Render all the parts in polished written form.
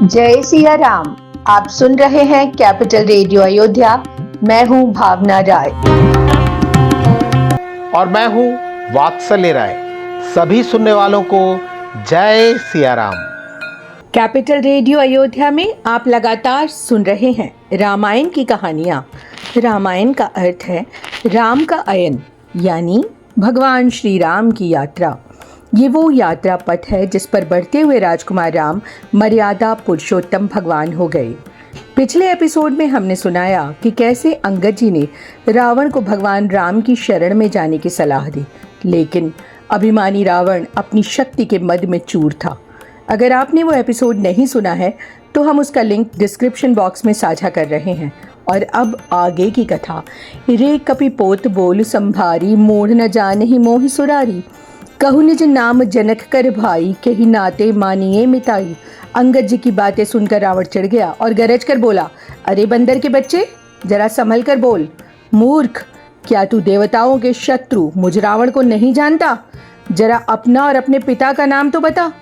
जय सिया राम। आप सुन रहे हैं कैपिटल रेडियो अयोध्या। मैं हूं भावना राय और मैं हूं वात्सल्य राय। सभी सुनने वालों को जय सिया राम। कैपिटल रेडियो अयोध्या में आप लगातार सुन रहे हैं रामायण की कहानियां। रामायण का अर्थ है राम का अयन, यानी भगवान श्री राम की यात्रा। ये वो यात्रा पथ है जिस पर बढ़ते हुए राजकुमार राम मर्यादा पुरुषोत्तम भगवान हो गए। पिछले एपिसोड में हमने सुनाया कि कैसे अंगद जी ने रावण को भगवान राम की शरण में जाने की सलाह दी, लेकिन अभिमानी रावण अपनी शक्ति के मद में चूर था। अगर आपने वो एपिसोड नहीं सुना है तो हम उसका लिंक डिस्क्रिप्शन बॉक्स में साझा कर रहे हैं। और अब आगे की कथा। रे कपि पोत बोल संभारी, मोढ़ न जानहि मोहि सुरारी। कहु निज नाम जनक कर भाई, केहि नाते मानिए मिताई। अंगद जी की बातें सुनकर रावण चिढ़ गया और गरज कर बोला, अरे बंदर के बच्चे, जरा संभल कर बोल। मूर्ख, क्या तू देवताओं के शत्रु मुझ रावण को नहीं जानता? जरा अपना और अपने पिता का नाम तो बता।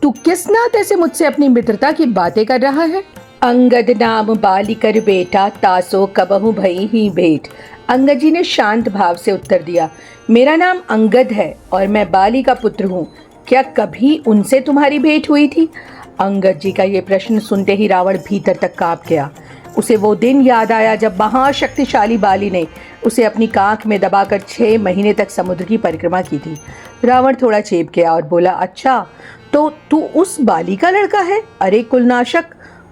तू किस नाते से मुझसे अपनी मित्रता की बातें कर रहा है? अंगद नाम बाली कर बेटा, तासो कबहु भई ही भेंट। अंगद जी ने शांत भाव से उत्तर दिया, मेरा नाम अंगद है और मैं बाली का पुत्र हूँ। क्या कभी उनसे तुम्हारी भेंट हुई थी? अंगद जी का ये प्रश्न सुनते ही रावण भीतर तक कांप गया। उसे वो दिन याद आया जब महाशक्तिशाली बाली ने उसे अपनी कांख में दबाकर 6 महीने तक समुद्र की परिक्रमा की थी। रावण थोड़ा चेप गया और बोला, अच्छा तो तू उस बाली का लड़का है? अरे कुलनाशक,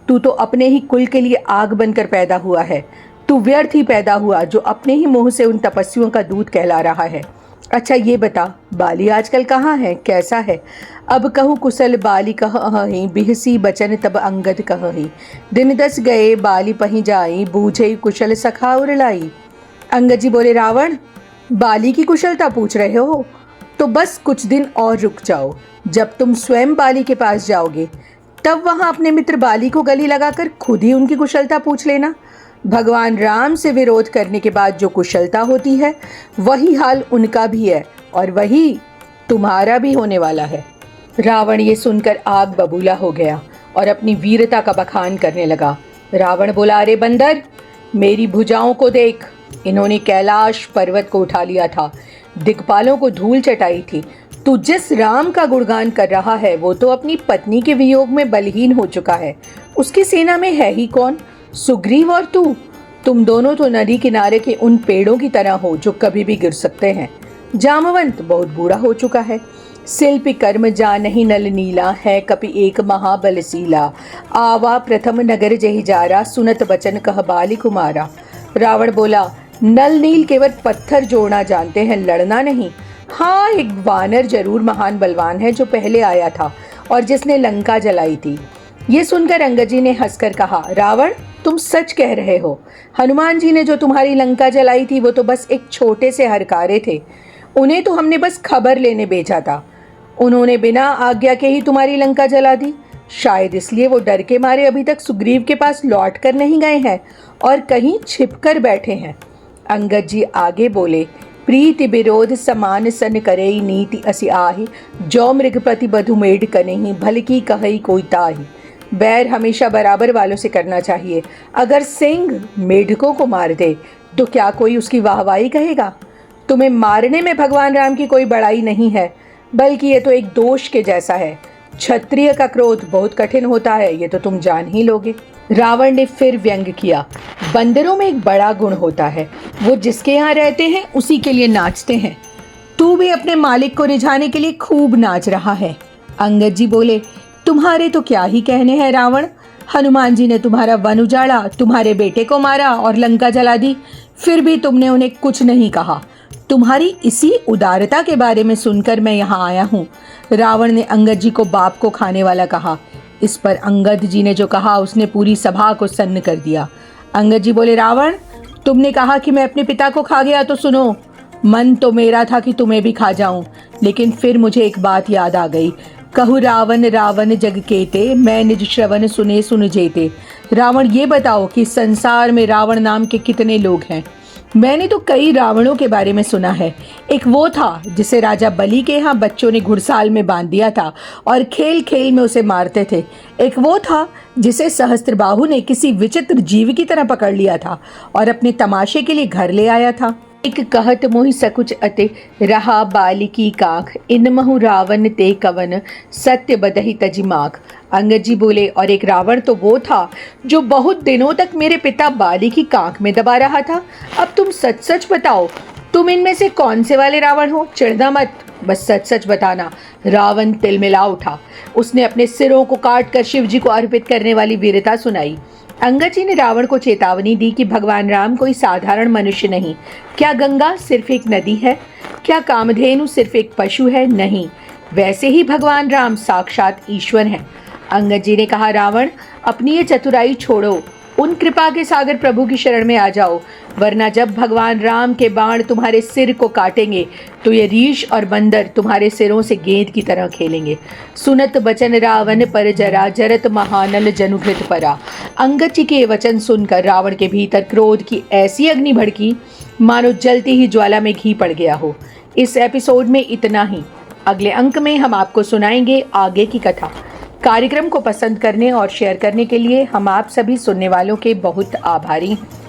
तू तो अपने ही कुल के लिए आग बनकर पैदा हुआ है। तू व्यर्थ ही पैदा हुआ जो अपने ही मुंह से उन तपस्वियों का दूध कहला रहा है। अच्छा ये बता, बाली आजकल कहाँ है, कैसा है? अब कहूँ कुशल बाली कहीं, बिहसी बचन तब अंगद कहीं। दिन 10 गए बाली पहीं जाई, बूझे कुशल सखा उरलाई। अंगद जी बोले, रावण, बाली की कुशलता पूछ रहे हो तो बस कुछ दिन और रुक जाओ। जब तुम स्वयं बाली के पास जाओगे तब वहां अपने मित्र बाली को गले लगाकर खुद ही उनकी कुशलता पूछ लेना। भगवान राम से विरोध करने के बाद जो कुशलता होती है वही हाल उनका भी है और वही तुम्हारा भी होने वाला है। रावण ये सुनकर आग बबूला हो गया और अपनी वीरता का बखान करने लगा। रावण बोला, अरे बंदर, मेरी भुजाओं को देख। इन्होंने कैलाश पर्वत को उठा लिया था, दिक्पालों को धूल चटाई थी। तू जिस राम का गुणगान कर रहा है वो तो अपनी पत्नी के वियोग में बलहीन हो चुका है। उसकी सेना में है ही कौन? सुग्रीव और तू। तुम दोनों तो नदी किनारे के उन पेड़ों की तरह हो जो कभी भी गिर सकते हैं। जामवंत बहुत बूढ़ा हो चुका है। शिल्पी कर्म जानहि नल नीला, है कपि एक महाबलशीला। आवा प्रथम नगर जहि जारा, सुनत बचन कह बाली कुमारा। रावण बोला, नल नील केवल पत्थर जोड़ना जानते हैं, लड़ना नहीं। हाँ, एक वानर जरूर महान बलवान है जो पहले आया था और जिसने लंका जलाई थी। ये सुनकर अंगद जी ने हंसकर कहा, रावण, तुम सच कह रहे हो। हनुमान जी ने जो तुम्हारी लंका जलाई थी वो तो बस एक छोटे से हरकारे थे। उन्हें तो हमने बस खबर लेने भेजा था। उन्होंने बिना आज्ञा के ही तुम्हारी लंका जला दी। शायद इसलिए वो डर के मारे अभी तक सुग्रीव के पास लौट कर नहीं गए हैं और कहीं छिप कर बैठे हैं। अंगद जी आगे बोले, प्रीति विरोध समान सन करई, नीति असि आहि। जो मृगपति बधुमेढ़ कनहि, भल की कहई कोई ताहि। बैर हमेशा बराबर वालों से करना चाहिए। अगर सिंह मेढकों को मार दे तो क्या कोई उसकी वाहवाही कहेगा? तुम्हें मारने में भगवान राम की कोई बड़ाई नहीं है, बल्कि ये तो एक दोष के जैसा है। क्षत्रिय का क्रोध बहुत कठिन होता है, ये तो तुम जान ही लोगे। रावण ने फिर व्यंग किया, बंदरों में एक बड़ा गुण होता है, वो जिसके यहाँ रहते हैं उसी के लिए नाचते हैं। तू भी अपने मालिक को रिझाने के लिए खूब नाच रहा है। अंगद जी बोले, तुम्हारे तो क्या ही कहने हैं रावण। हनुमान जी ने तुम्हारा वन उजाड़ा, तुम्हारे बेटे को मारा और लंका जला दी, फिर भी तुमने उन्हें कुछ नहीं कहा। तुम्हारी इसी उदारता के बारे में सुनकर मैं यहाँ आया हूँ। रावण ने अंगद जी को बाप को खाने वाला कहा। इस पर अंगद जी ने जो कहा उसने पूरी सभा को सन्न कर दिया। अंगद जी बोले, रावण, तुमने कहा कि मैं अपने पिता को खा गया तो सुनो, मन तो मेरा था कि तुम्हें भी खा जाऊं, लेकिन फिर मुझे एक बात याद आ गई। कहु रावण रावण जग केते, मैं निज श्रवण सुने सुन जेते। रावण, ये बताओ कि संसार में रावण नाम के कितने लोग हैं? मैंने तो कई रावणों के बारे में सुना है। एक वो था जिसे राजा बलि के यहाँ बच्चों ने घुड़साल में बांध दिया था और खेल खेल में उसे मारते थे। एक वो था जिसे सहस्त्रबाहु ने किसी विचित्र जीव की तरह पकड़ लिया था और अपने तमाशे के लिए घर ले आया था। एक कहत मोहि सकुच अते रहा बालिकी काख, इन महु रावण ते कवन सत्य बदहि तजि माख। अंगद जी बोले, और एक रावण तो वो था जो बहुत दिनों तक मेरे पिता बाली की काख में दबा रहा था। अब तुम सच सच बताओ, तुम इनमें से कौन से वाले रावण हो? चिढ़ना मत, बस सच सच बताना। रावण तिलमिला उठा। उसने अपने सिरों को काट कर शिव जी को अर्पित करने वाली वीरता सुनाई। अंगद जी ने रावण को चेतावनी दी कि भगवान राम कोई साधारण मनुष्य नहीं। क्या गंगा सिर्फ एक नदी है? क्या कामधेनु सिर्फ एक पशु है? नहीं, वैसे ही भगवान राम साक्षात ईश्वर हैं। अंगद जी ने कहा, रावण, अपनी ये चतुराई छोड़ो, उन कृपा के सागर प्रभु की शरण में आ जाओ, वरना जब भगवान राम के बाण तुम्हारे सिर को काटेंगे तो ये रीछ और बंदर तुम्हारे सिरों से गेंद की तरह खेलेंगे। सुनत बचन रावण पर जरा, जरत महानल जनुघृत परा। अंगद जी के ये वचन सुनकर रावण के भीतर क्रोध की ऐसी अग्नि भड़की मानो जलती ही ज्वाला में घी पड़ गया हो। इस एपिसोड में इतना ही। अगले अंक में हम आपको सुनाएंगे आगे की कथा। कार्यक्रम को पसंद करने और शेयर करने के लिए हम आप सभी सुनने वालों के बहुत आभारी हैं।